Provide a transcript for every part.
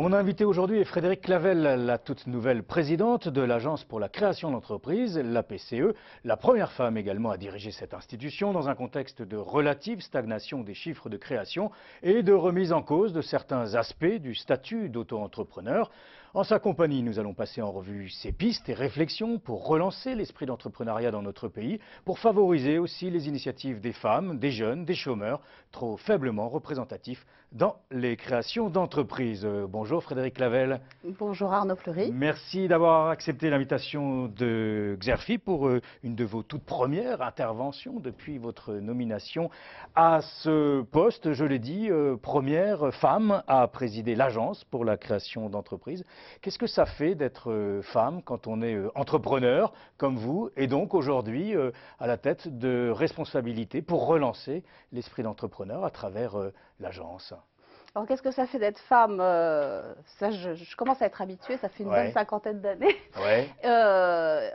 Mon invité aujourd'hui est Frédérique Clavel, la toute nouvelle présidente de l'Agence pour la création d'entreprises, l'APCE, la première femme également à diriger cette institution dans un contexte de relative stagnation des chiffres de création et de remise en cause de certains aspects du statut d'auto-entrepreneur. En sa compagnie, nous allons passer en revue ces pistes et réflexions pour relancer l'esprit d'entrepreneuriat dans notre pays, pour favoriser aussi les initiatives des femmes, des jeunes, des chômeurs, trop faiblement représentatifs dans les créations d'entreprises. Bonjour Frédérique Clavel. Bonjour Arnaud Fleury. Merci d'avoir accepté l'invitation de Xerfi pour une de vos toutes premières interventions depuis votre nomination à ce poste. Je l'ai dit, première femme à présider l'Agence pour la création d'entreprises. Qu'est-ce que ça fait d'être femme quand on est entrepreneur comme vous et donc aujourd'hui à la tête de responsabilités pour relancer l'esprit d'entrepreneur à travers l'Agence? Alors qu'est-ce que ça fait d'être femme? Ça, je commence à être habituée, ça fait une bonne cinquantaine d'années. Ouais.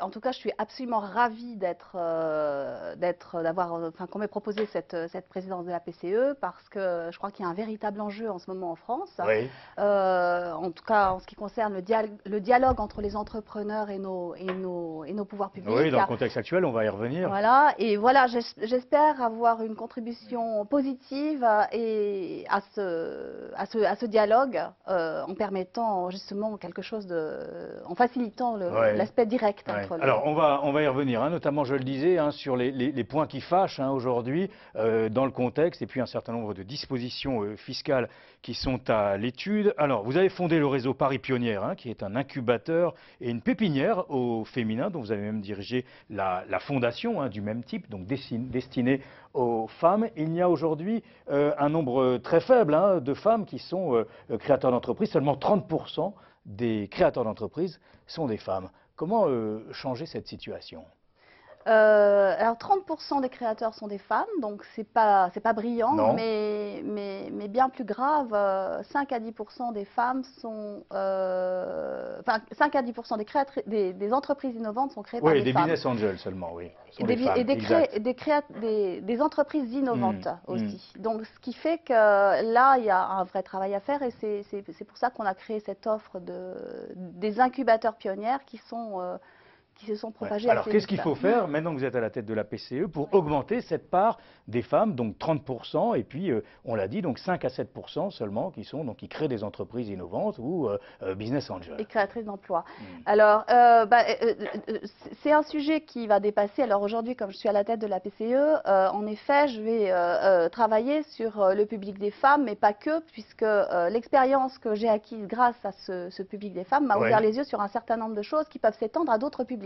En tout cas, je suis absolument ravie qu'on m'ait proposé cette présidence de la PCE parce que je crois qu'il y a un véritable enjeu en ce moment en France. Oui. En tout cas, en ce qui concerne le dialogue entre les entrepreneurs et nos pouvoirs publics. Oui, dans le contexte actuel, on va y revenir. Voilà, et voilà, j'espère avoir une contribution positive à ce dialogue en permettant justement quelque chose en facilitant l'aspect direct entre les... Alors on va y revenir, notamment je le disais, sur les points qui fâchent aujourd'hui dans le contexte et puis un certain nombre de dispositions fiscales qui sont à l'étude. Alors vous avez fondé le réseau Paris Pionnière, qui est un incubateur et une pépinière au féminin dont vous avez même dirigé la fondation du même type, donc destinée aux femmes. Il y a aujourd'hui un nombre très faible de femmes qui sont créateurs d'entreprises. Seulement 30% des créateurs d'entreprises sont des femmes. Comment changer cette situation ? Alors 30% des créateurs sont des femmes, donc c'est pas brillant, mais bien plus grave, 5 à 10% des femmes sont, 5 à 10% des entreprises innovantes sont créées par des femmes. Oui, des business angels seulement, oui. Des entreprises innovantes aussi. Donc ce qui fait que là, il y a un vrai travail à faire et c'est pour ça qu'on a créé cette offre des incubateurs pionnières qui se sont propagés. Alors qu'est-ce qu'il faut faire maintenant que vous êtes à la tête de la PCE pour augmenter cette part des femmes, donc 30%, et puis on l'a dit, donc 5 à 7% seulement qui créent des entreprises innovantes ou business angels. Et créatrices d'emplois. Alors c'est un sujet qui va dépasser. Alors aujourd'hui, comme je suis à la tête de la PCE, en effet, je vais travailler sur le public des femmes, mais pas que, puisque l'expérience que j'ai acquise grâce à ce public des femmes m'a ouvert les yeux sur un certain nombre de choses qui peuvent s'étendre à d'autres publics.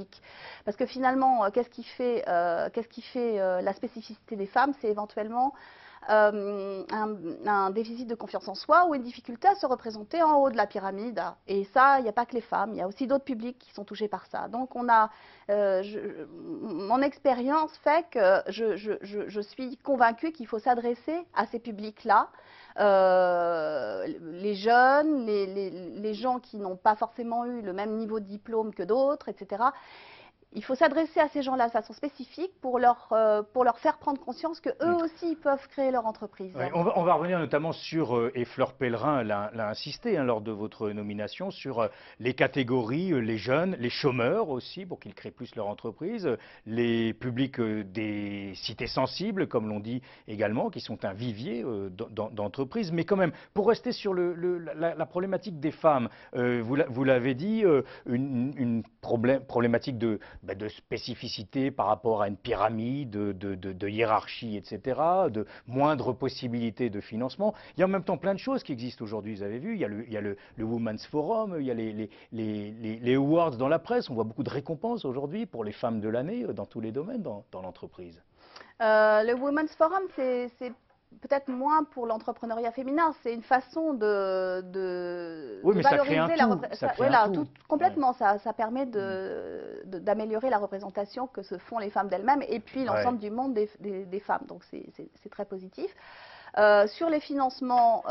Parce que finalement, qu'est-ce qui fait la spécificité des femmes? C'est éventuellement un déficit de confiance en soi ou une difficulté à se représenter en haut de la pyramide. Et ça, il n'y a pas que les femmes, il y a aussi d'autres publics qui sont touchés par ça. Donc mon expérience fait que je suis convaincue qu'il faut s'adresser à ces publics-là. Les jeunes, les gens qui n'ont pas forcément eu le même niveau de diplôme que d'autres, etc. Il faut s'adresser à ces gens-là de façon spécifique pour leur faire prendre conscience qu'eux aussi peuvent créer leur entreprise. Oui, on va revenir notamment sur, et Fleur Pellerin l'a insisté lors de votre nomination, sur les catégories, les jeunes, les chômeurs aussi, pour qu'ils créent plus leur entreprise, les publics des cités sensibles, comme l'on dit également, qui sont un vivier d'entreprises. Mais quand même, pour rester sur la problématique des femmes, vous l'avez dit, une problématique de spécificité par rapport à une pyramide, de hiérarchie, etc., de moindres possibilités de financement. Il y a en même temps plein de choses qui existent aujourd'hui, vous avez vu, il y a le Women's Forum, il y a les awards dans la presse, on voit beaucoup de récompenses aujourd'hui pour les femmes de l'année dans tous les domaines dans l'entreprise. Le Women's Forum, c'est peut-être moins pour l'entrepreneuriat féminin, c'est une façon de valoriser la représentation. Complètement, ça permet d'améliorer la représentation que se font les femmes d'elles-mêmes et puis l'ensemble du monde des femmes. Donc c'est très positif. Sur les financements,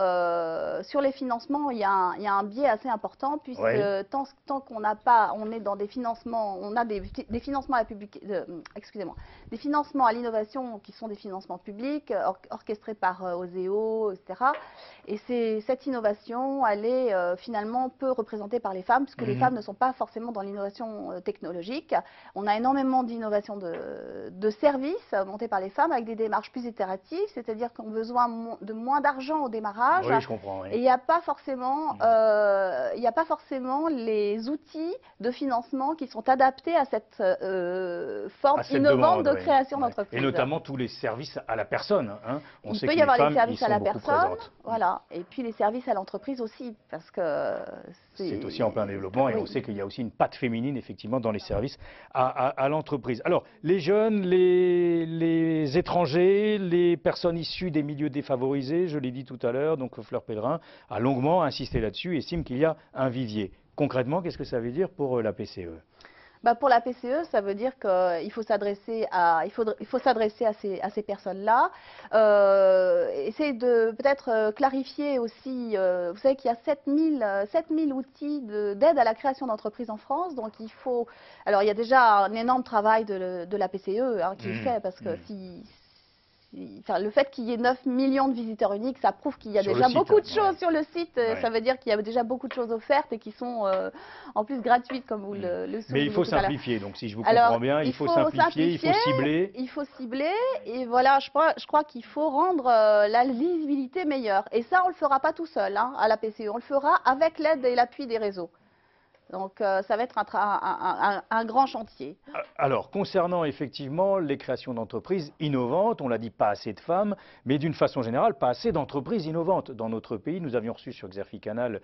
il y a un biais assez important puisque tant qu'on n'a pas, on est dans des financements, on a des financements à la excusez-moi, des financements à l'innovation qui sont des financements publics orchestrés par Oseo, etc. Et cette innovation, elle est finalement peu représentée par les femmes puisque les femmes ne sont pas forcément dans l'innovation technologique. On a énormément d'innovations de services montées par les femmes avec des démarches plus itératives, c'est-à-dire qu'on a besoin de moins d'argent au démarrage. Oui, je comprends. Oui. Et il n'y a pas forcément, les outils de financement qui sont adaptés à cette forme innovante de création d'entreprise. Et notamment tous les services à la personne. Hein. Il peut y avoir les services à la personne, voilà, et puis les services à l'entreprise aussi, parce que c'est aussi en plein développement et on sait qu'il y a aussi une patte féminine effectivement dans les services à l'entreprise. Alors, les jeunes, les étrangers, les personnes issues des milieux défavorisés, je l'ai dit tout à l'heure, donc Fleur Pellerin a longuement insisté là-dessus et estime qu'il y a un vivier. Concrètement, qu'est-ce que ça veut dire pour la PCE ? Pour la PCE, ça veut dire qu'il faut s'adresser à ces personnes-là. Essayer de peut-être clarifier aussi, vous savez qu'il y a 7000 outils d'aide à la création d'entreprises en France. Donc il faut, alors il y a déjà un énorme travail de la PCE qui est fait parce que le fait qu'il y ait 9 millions de visiteurs uniques, ça prouve qu'il y a déjà beaucoup de choses sur le site. Ça veut dire qu'il y a déjà beaucoup de choses offertes et qui sont en plus gratuites, comme vous le soulignez. Mais il faut simplifier, donc si je vous comprends bien, il faut simplifier, il faut cibler. Il faut cibler et voilà, je crois qu'il faut rendre la lisibilité meilleure. Et ça, on ne le fera pas tout seul à la PCE, on le fera avec l'aide et l'appui des réseaux. Donc ça va être un grand chantier. Alors, concernant effectivement les créations d'entreprises innovantes, on l'a dit, pas assez de femmes, mais d'une façon générale, pas assez d'entreprises innovantes. Dans notre pays, nous avions reçu sur Xerfi Canal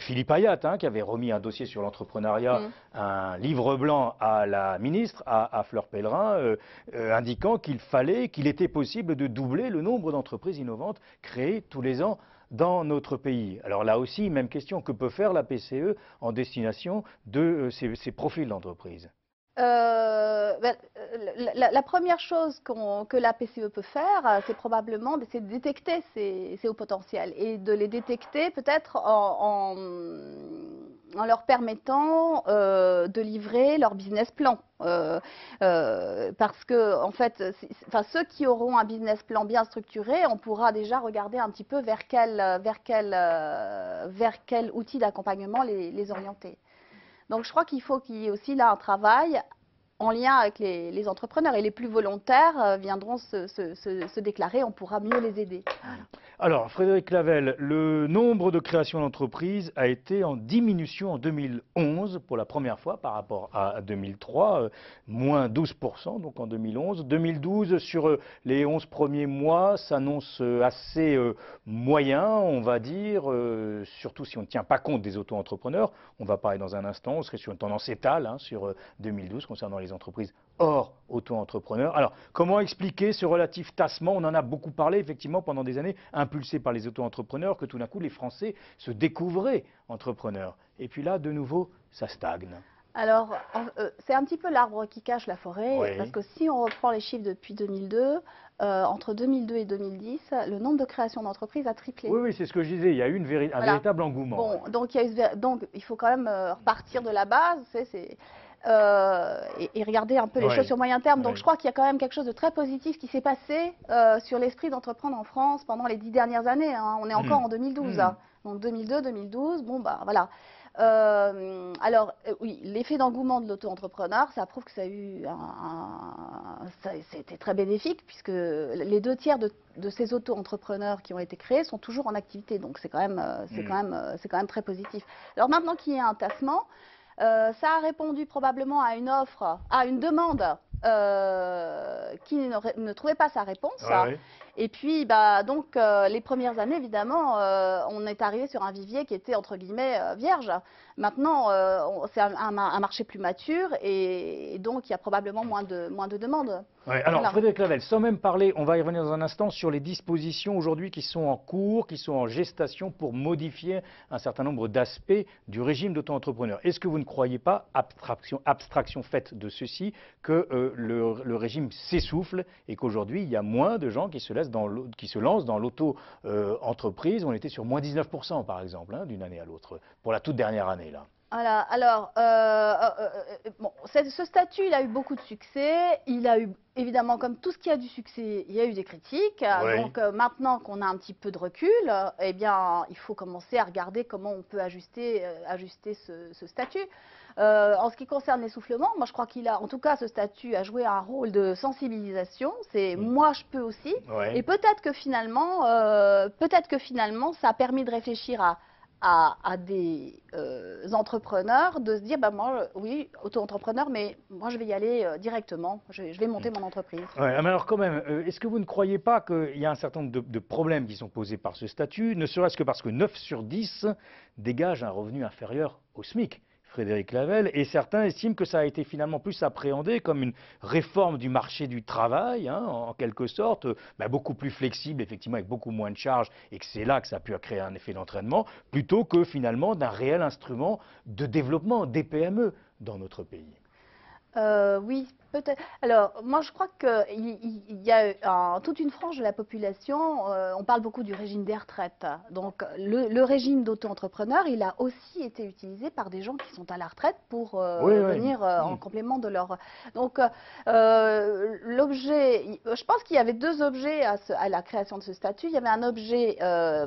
Philippe Ayat, qui avait remis un dossier sur l'entrepreneuriat, un livre blanc à la ministre, à Fleur Pellerin, indiquant qu'il était possible de doubler le nombre d'entreprises innovantes créées tous les ans dans notre pays. Alors là aussi, même question, que peut faire la PCE en destination de ces profils d'entreprise ? La première chose que la PCE peut faire, c'est probablement de détecter ces hauts potentiels et de les détecter peut-être en leur permettant de livrer leur business plan. Parce que, en fait, ceux qui auront un business plan bien structuré, on pourra déjà regarder un petit peu vers quel outil d'accompagnement les orienter. Donc je crois qu'il faut qu'il y ait aussi là un travail en lien avec les entrepreneurs et les plus volontaires viendront se déclarer, on pourra mieux les aider. Alors Frédéric Clavel, le nombre de créations d'entreprises a été en diminution en 2011 pour la première fois par rapport à 2003, moins 12% donc en 2011. 2012 sur les 11 premiers mois s'annonce assez moyen, on va dire, surtout si on ne tient pas compte des auto-entrepreneurs. On va parler dans un instant, on serait sur une tendance étale sur 2012 concernant les entreprises hors auto-entrepreneurs. Alors, comment expliquer ce relatif tassement? On en a beaucoup parlé, effectivement, pendant des années, impulsé par les auto-entrepreneurs, que tout d'un coup, les Français se découvraient entrepreneurs. Et puis là, de nouveau, ça stagne. Alors, c'est un petit peu l'arbre qui cache la forêt, parce que si on reprend les chiffres depuis 2002, entre 2002 et 2010, le nombre de créations d'entreprises a triplé. Oui, c'est ce que je disais, il y a eu un véritable engouement. Bon, donc il faut quand même repartir de la base, et regarder un peu les choses sur moyen terme. Donc je crois qu'il y a quand même quelque chose de très positif qui s'est passé sur l'esprit d'entreprendre en France pendant les 10 dernières années. On est encore en 2012. Donc 2002, 2012, bon bah voilà. Alors oui, l'effet d'engouement de l'auto-entrepreneur, ça prouve que ça a eu c'était très bénéfique puisque les 2/3 de ces auto-entrepreneurs qui ont été créés sont toujours en activité. Donc c'est quand même très positif. Alors maintenant qu'il y a un tassement, ça a répondu probablement à une offre, à une demande qui ne trouvait pas sa réponse. Et puis, donc, les premières années, évidemment, on est arrivé sur un vivier qui était, entre guillemets, vierge. Maintenant, c'est un marché plus mature et donc il y a probablement moins de demandes. Alors, Frédéric Clavel, sans même parler, on va y revenir dans un instant, sur les dispositions aujourd'hui qui sont en cours, qui sont en gestation pour modifier un certain nombre d'aspects du régime d'auto-entrepreneur. Est-ce que vous ne croyez pas, abstraction faite de ceci, que le régime s'essouffle et qu'aujourd'hui, il y a moins de gens qui se laissent qui se lancent dans l'auto-entreprise. On était sur moins 19% par exemple, hein, d'une année à l'autre, pour la toute dernière année là. Voilà, alors, bon, ce statut, il a eu beaucoup de succès. Il a eu, évidemment, comme tout ce qui a du succès, il y a eu des critiques. Oui. Donc, maintenant qu'on a un petit peu de recul, eh bien, il faut commencer à regarder comment on peut ajuster ce statut. En ce qui concerne l'essoufflement, moi, je crois qu'il a, en tout cas, ce statut a joué un rôle de sensibilisation. C'est moi, je peux aussi. Ouais. Et peut-être que finalement, ça a permis de réfléchir à des entrepreneurs de se dire, bah moi, oui, auto-entrepreneur, mais moi je vais y aller directement, je vais monter mon entreprise. Ouais, mais alors quand même, est-ce que vous ne croyez pas qu'il y a un certain nombre de problèmes qui sont posés par ce statut, ne serait-ce que parce que 9 sur 10 dégagent un revenu inférieur au SMIC, Frédéric Clavel, et certains estiment que ça a été finalement plus appréhendé comme une réforme du marché du travail, hein, en quelque sorte, beaucoup plus flexible, effectivement, avec beaucoup moins de charges, et que c'est là que ça a pu créer un effet d'entraînement, plutôt que finalement d'un réel instrument de développement des PME dans notre pays. Oui, peut-être. Alors, moi, je crois qu'il y a toute une frange de la population. On parle beaucoup du régime des retraites. Donc, le régime d'auto-entrepreneur, il a aussi été utilisé par des gens qui sont à la retraite pour venir en complément de leur. Donc, l'objet, je pense qu'il y avait deux objets à la création de ce statut. Il y avait un objet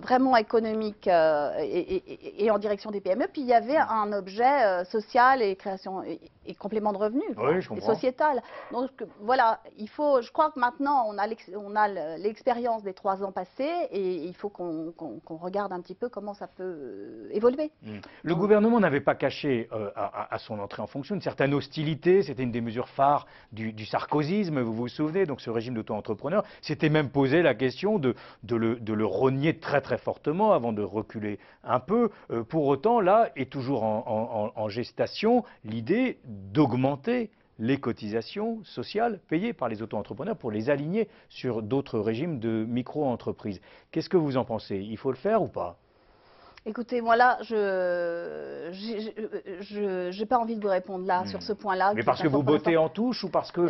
vraiment économique et en direction des PME, puis il y avait un objet social et création et complément de revenus. Oui, je comprends. Et sociétal. Donc voilà, je crois que maintenant on a l'expérience des 3 ans passés et il faut qu'on regarde un petit peu comment ça peut évoluer. Le gouvernement n'avait pas caché à son entrée en fonction une certaine hostilité, c'était une des mesures phares du sarkozysme, vous vous souvenez, donc ce régime d'auto-entrepreneur, s'était même posé la question de le rogner très très fortement avant de reculer un peu. Pour autant, là est toujours en gestation l'idée d'augmenter les cotisations sociales payées par les auto-entrepreneurs pour les aligner sur d'autres régimes de micro-entreprises. Qu'est-ce que vous en pensez? Il faut le faire ou pas? Écoutez, moi là, je n'ai pas envie de vous répondre là sur ce point-là. Mais parce que vous bottez en touche ou parce que...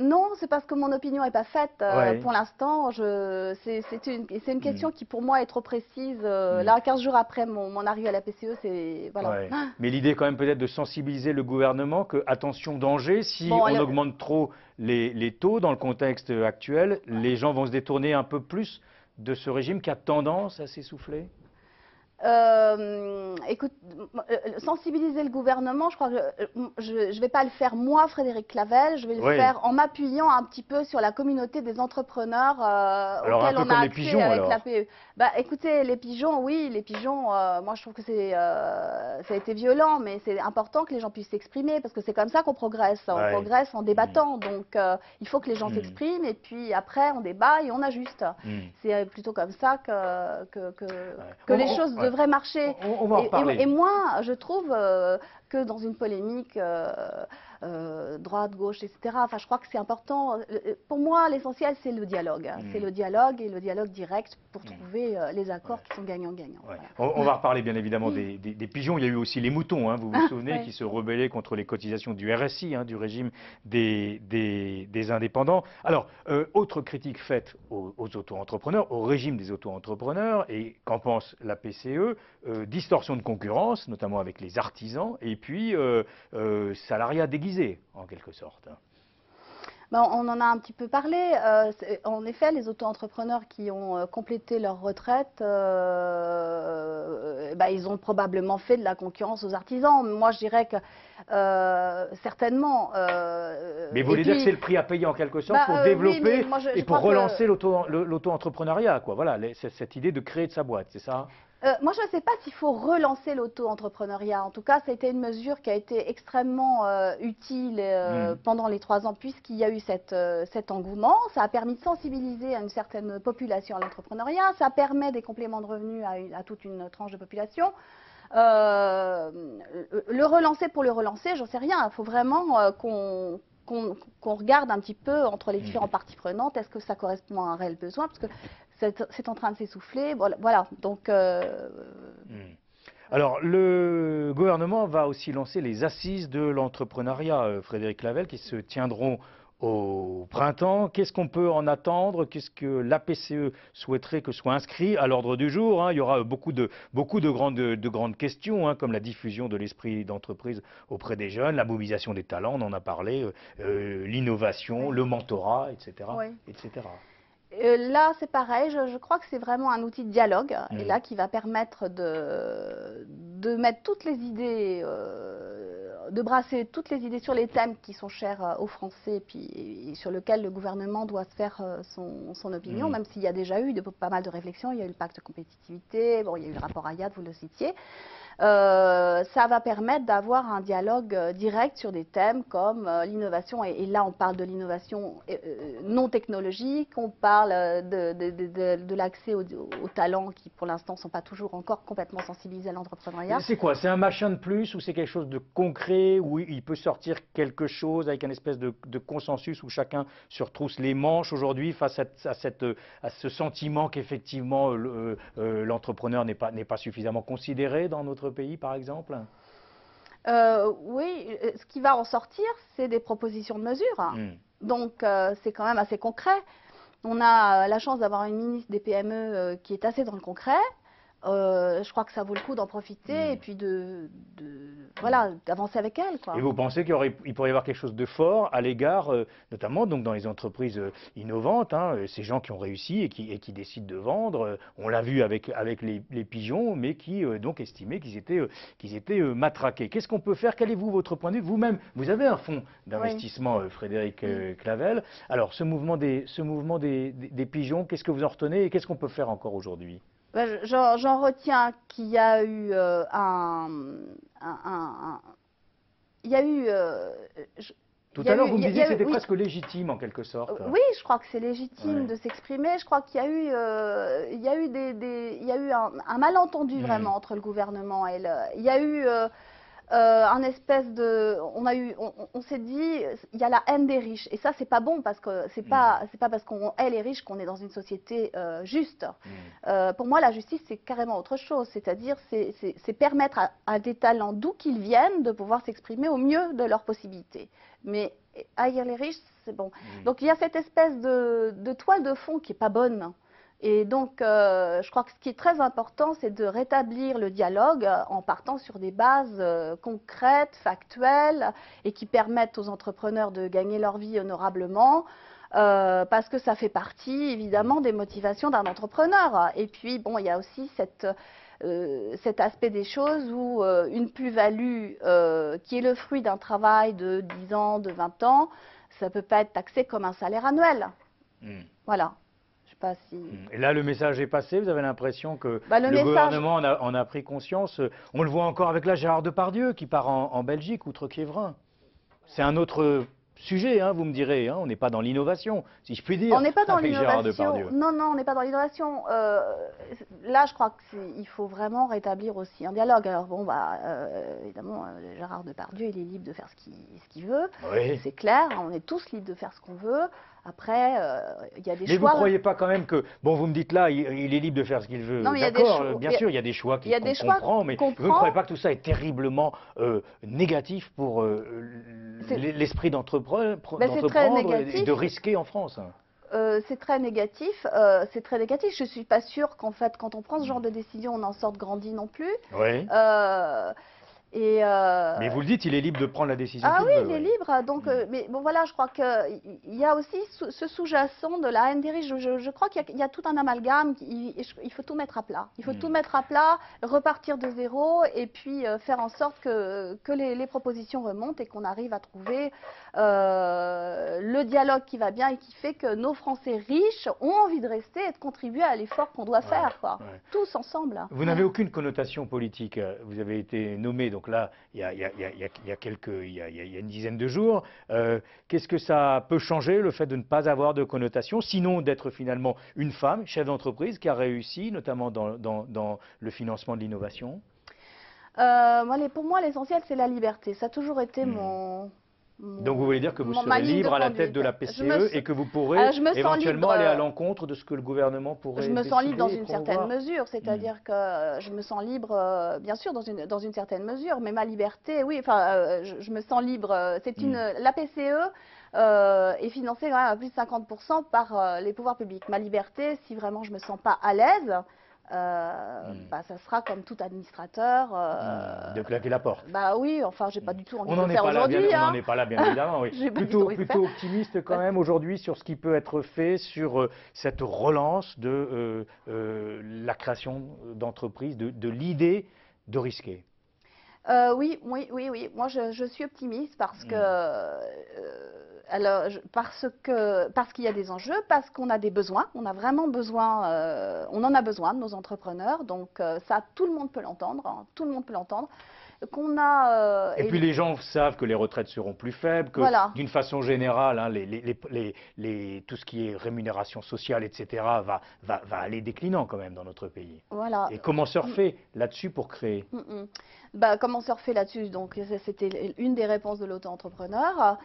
Non, c'est parce que mon opinion n'est pas faite pour l'instant. C'est une question qui pour moi est trop précise. Là, 15 jours après mon arrivée à la PCE, c'est voilà. Ouais. Mais l'idée quand même peut-être de sensibiliser le gouvernement que attention danger, si on augmente trop les taux dans le contexte actuel, les gens vont se détourner un peu plus de ce régime qui a tendance à s'essouffler. Écoute, sensibiliser le gouvernement, je crois que je ne vais pas le faire moi, Frédéric Clavel, je vais le faire en m'appuyant un petit peu sur la communauté des entrepreneurs auxquels on a accès avec l'APE. Bah, écoutez, les pigeons, oui, les pigeons, moi je trouve que ça a été violent, mais c'est important que les gens puissent s'exprimer parce que c'est comme ça qu'on progresse. On progresse en débattant, donc il faut que les gens s'expriment et puis après on débat et on ajuste. C'est plutôt comme ça que les choses devrait marcher. On va en reparler. Et moi, je trouve que dans une polémique droite, gauche, etc., enfin, je crois que c'est important. Pour moi, l'essentiel, c'est le dialogue. C'est le dialogue et le dialogue direct pour trouver les accords qui sont gagnants-gagnants. Voilà. On va reparler bien évidemment des pigeons. Il y a eu aussi les moutons, hein, vous vous souvenez, qui se rebellaient contre les cotisations du RSI, hein, du régime des indépendants. Alors, autre critique faite aux auto-entrepreneurs, au régime des auto-entrepreneurs, et qu'en pense la PCE, distorsion de concurrence, notamment avec les artisans, et puis salariat déguisé, en quelque sorte. Ben, on en a un petit peu parlé. En effet, les auto-entrepreneurs qui ont complété leur retraite, ils ont probablement fait de la concurrence aux artisans. Moi, je dirais que certainement. Mais vous voulez dire que c'est le prix à payer en quelque sorte pour développer et pour relancer l'auto-entrepreneuriat, quoi. Voilà, cette idée de créer de sa boîte, c'est ça? Moi, je ne sais pas s'il faut relancer l'auto-entrepreneuriat. En tout cas, ça a été une mesure qui a été extrêmement utile pendant les 3 ans, puisqu'il y a eu cet engouement. Ça a permis de sensibiliser à une certaine population à l'entrepreneuriat. Ça permet des compléments de revenus à toute une tranche de population. Le relancer pour le relancer, j'en sais rien. Il faut vraiment qu'on regarde un petit peu entre les différentes parties prenantes. Est-ce que ça correspond à un réel besoin? Parce que c'est en train de s'essouffler. Voilà. Donc. Alors, le gouvernement va aussi lancer les assises de l'entrepreneuriat, Frédéric Clavel, qui se tiendront au printemps. Qu'est-ce qu'on peut en attendre? Qu'est-ce que la PCE souhaiterait que soit inscrit à l'ordre du jour, hein? Il y aura beaucoup de grandes questions, hein, comme la diffusion de l'esprit d'entreprise auprès des jeunes, la mobilisation des talents, on en a parlé, l'innovation, Oui. le mentorat, etc., Oui. etc. Là, c'est pareil, je crois que c'est vraiment un outil de dialogue, et Mm. là, qui va permettre de mettre toutes les idées, de brasser toutes les idées sur les thèmes qui sont chers aux Français, et sur lesquels le gouvernement doit se faire son opinion, Mm. même s'il y a déjà eu pas mal de réflexions. Il y a eu le pacte de compétitivité, bon, il y a eu le rapport Ayad, vous le citiez. Ça va permettre d'avoir un dialogue direct sur des thèmes comme l'innovation, et là on parle de l'innovation non technologique, on parle de l'accès aux talents qui pour l'instant ne sont pas toujours encore complètement sensibilisés à l'entrepreneuriat. C'est quoi? C'est un machin de plus ou c'est quelque chose de concret où il peut sortir quelque chose avec un espèce de consensus où chacun se retrousse les manches aujourd'hui face à ce sentiment qu'effectivement l'entrepreneur n'est pas suffisamment considéré dans notre pays, par exemple? Oui, ce qui va en sortir, c'est des propositions de mesures. Hmm. Donc, c'est quand même assez concret. On a la chance d'avoir une ministre des PME qui est assez dans le concret. Je crois que ça vaut le coup d'en profiter et puis voilà, d'avancer avec elle, quoi. Et vous pensez il pourrait y avoir quelque chose de fort à l'égard, notamment donc dans les entreprises innovantes, hein, ces gens qui ont réussi et qui décident de vendre, on l'a vu avec les pigeons, mais qui donc estimaient qu'ils étaient matraqués. Qu'est-ce qu'on peut faire? Quel est votre point de vue? Vous-même, vous avez un fonds d'investissement, Oui. Frédéric Clavel. Alors, ce mouvement des pigeons, qu'est-ce que vous en retenez et qu'est-ce qu'on peut faire encore aujourd'hui? Ben, j'en retiens qu'il y a eu il y a eu Tout il y à a l'heure, eu, vous me disiez que c'était oui, presque légitime en quelque sorte. oui, je crois que c'est légitime Ouais. de s'exprimer. Je crois qu'il y a eu, il y a eu un malentendu vraiment entre le gouvernement et il y a eu un espèce de, on s'est dit, il y a la haine des riches, et ça c'est pas bon parce que c'est pas parce qu'on hait les riches qu'on est dans une société juste. Pour moi, la justice c'est carrément autre chose, c'est-à-dire c'est permettre à des talents d'où qu'ils viennent de pouvoir s'exprimer au mieux de leurs possibilités. Mais haïr les riches, c'est bon. Donc il y a cette espèce de toile de fond qui est pas bonne. Et donc, je crois que ce qui est très important, c'est de rétablir le dialogue en partant sur des bases concrètes, factuelles, et qui permettent aux entrepreneurs de gagner leur vie honorablement, parce que ça fait partie, évidemment, des motivations d'un entrepreneur. Et puis, bon, il y a aussi cet aspect des choses où une plus-value qui est le fruit d'un travail de 10 ans, de 20 ans, ça ne peut pas être taxé comme un salaire annuel. Voilà. Pas si... Et là, le message est passé. Vous avez l'impression que le gouvernement en a pris conscience. On le voit encore avec là Gérard Depardieu qui part en Belgique, outre-Quiévrain. C'est un autre sujet, hein, vous me direz. Hein, on n'est pas dans l'innovation, si je puis dire. On n'est pas dans avec Gérard l'innovation. Depardieu. Non, non, on n'est pas dans l'innovation. Là, je crois qu'il faut vraiment rétablir aussi un dialogue. Alors bon, bah, évidemment, Gérard Depardieu, il est libre de faire ce qu'il veut. Oui. C'est clair, on est tous libres de faire ce qu'on veut. Après, il y a des choix. Mais vous ne croyez pas quand même que, bon, vous me dites là, il est libre de faire ce qu'il veut. D'accord, bien sûr, il y a des choix qu'on comprend, mais vous ne croyez pas que tout ça est terriblement négatif pour l'esprit d'entreprendre et de risquer en France? C'est très négatif. C'est très négatif. Je suis pas sûre qu'en fait, quand on prend ce genre de décision, on en sorte grandi non plus. Oui. Mais vous le dites, il est libre de prendre la décision qu'il veut. Ah oui, il est libre. Donc, mais bon, voilà, je crois qu'il y a aussi ce sous-jacent de la haine des riches. Je crois qu'il y a tout un amalgame. Il faut tout mettre à plat. Il faut tout mettre à plat, repartir de zéro et puis faire en sorte que les propositions remontent et qu'on arrive à trouver le dialogue qui va bien et qui fait que nos Français riches ont envie de rester et de contribuer à l'effort qu'on doit faire, quoi. Tous ensemble. Vous n'avez aucune connotation politique. Vous avez été nommé, donc là, il y a une dizaine de jours. Qu'est-ce que ça peut changer, le fait de ne pas avoir de connotation, sinon d'être finalement une femme, chef d'entreprise, qui a réussi, notamment dans le financement de l'innovation? Pour moi, l'essentiel, c'est la liberté. Ça a toujours été Donc vous voulez dire que vous serez libre à la tête de la PCE et que vous pourrez éventuellement aller à l'encontre de ce que le gouvernement pourrait décider? Je me sens libre dans une certaine mesure, c'est-à-dire que je me sens libre, bien sûr, dans une certaine mesure, mais ma liberté, oui, enfin, je me sens libre. La PCE est financée quand même à plus de 50% par les pouvoirs publics. Ma liberté, si vraiment je me sens pas à l'aise, bah, ça sera comme tout administrateur. De claquer la porte. Bah oui, enfin, j'ai pas du tout envie On de n'en le est faire pas là, aujourd'hui. on Hein. n'en est pas là, bien évidemment. Oui. J'ai pas du tout envie de le Plutôt faire. optimiste quand même aujourd'hui sur ce qui peut être fait sur cette relance de la création d'entreprises, de l'idée de risquer. Oui. Moi, je suis optimiste parce que, parce qu'il y a des enjeux, parce qu'on a des besoins. On a vraiment besoin, on en a besoin de nos entrepreneurs. Donc ça, tout le monde peut l'entendre. Hein, tout le monde peut l'entendre. Qu'on a. Et puis les gens savent que les retraites seront plus faibles, que voilà. d'une façon générale, hein, tout ce qui est rémunération sociale, etc., va aller déclinant quand même dans notre pays. Voilà. Et comment surfer là-dessus pour créer? Bah, comment surfer là-dessus? Donc, c'était une des réponses de l'auto-entrepreneur.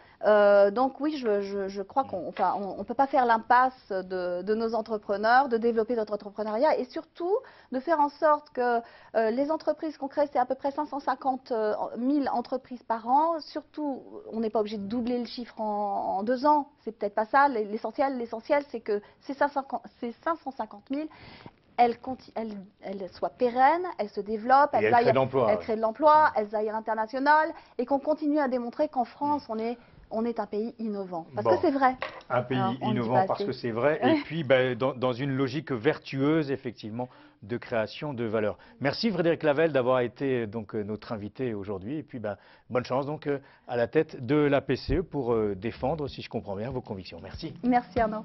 Donc, oui, je crois qu'on on peut pas faire l'impasse de nos entrepreneurs, de développer notre entrepreneuriat et surtout de faire en sorte que les entreprises qu'on crée, c'est à peu près 550 000 entreprises par an. Surtout, on n'est pas obligé de doubler le chiffre en 2 ans. C'est peut-être pas ça. L'essentiel, c'est que ces 550 000 elles soient pérennes, elles se développent, elles créent de l'emploi, elles aillent à l'international et qu'on continue à démontrer qu'en France, on est un pays innovant. Parce que c'est vrai. Un pays innovant parce que c'est vrai. Et puis, dans une logique vertueuse, effectivement, de création de valeur. Merci Frédéric Lavelle d'avoir été donc notre invité aujourd'hui. Et puis, bonne chance donc à la tête de la PCE pour défendre, si je comprends bien, vos convictions. Merci. Merci Arnaud.